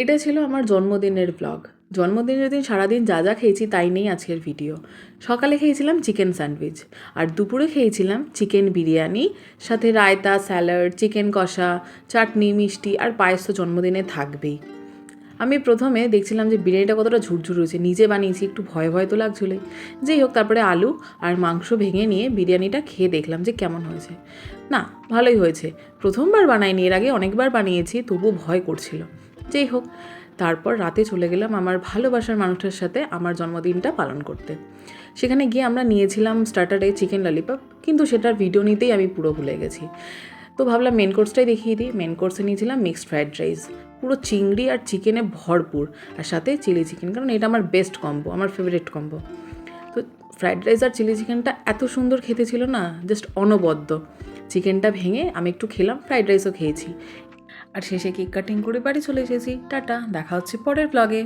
এটা ছিল আমার জন্মদিনের ব্লগ। জন্মদিনের দিন সারাদিন যা যা খেয়েছি তাই নিয়েই আজকের ভিডিও। সকালে খেয়েছিলাম চিকেন স্যান্ডউইচ, আর দুপুরে খেয়েছিলাম চিকেন বিরিয়ানি, সাথে রায়তা, স্যালাড, চিকেন কষা, চাটনি, মিষ্টি আর পায়েস তো জন্মদিনে থাকবেই। আমি প্রথমে দেখছিলাম যে বিরিয়ানিটা কতটা ঝুরঝুর হয়েছে, নিজে বানিয়েছি, একটু ভয় ভয় তো লাগছিলোই। যেই হোক, তারপরে আলু আর মাংস ভেঙে নিয়ে বিরিয়ানিটা খেয়ে দেখলাম যে কেমন হয়েছে। না, ভালোই হয়েছে। প্রথমবার বানাইনি, এর আগে অনেকবার বানিয়েছি, তবুও ভয় করছিল। যেই হোক, তারপর রাতে চলে গেলাম আমার ভালোবাসার মানুষটার সাথে আমার জন্মদিনটা পালন করতে। সেখানে গিয়ে আমরা নিয়েছিলাম স্টার্টারে চিকেন ললিপপ, কিন্তু সেটার ভিডিও নিতেই আমি পুরো ভুলে গেছি। তো ভাবলাম মেন কোর্সটাই দেখিয়ে দিই। মেন কোর্সে নিয়েছিলাম মিক্সড ফ্রাইড রাইস, পুরো চিংড়ি আর চিকেনে ভরপুর, আর সাথে চিলি চিকেন, কারণ এটা আমার বেস্ট কম্বো, আমার ফেভারিট কম্বো। তো ফ্রাইড রাইস আর চিলি চিকেনটা এত সুন্দর খেতে ছিল না, জাস্ট অনবদ্য। চিকেনটা ভেঙে আমি একটু খেলাম, ফ্রাইড রাইসও খেয়েছি, আর শেষে কেক কাটিং করে বাড়ি চলে এসেছি। টাটা, দেখা হচ্ছে পরের ব্লগে।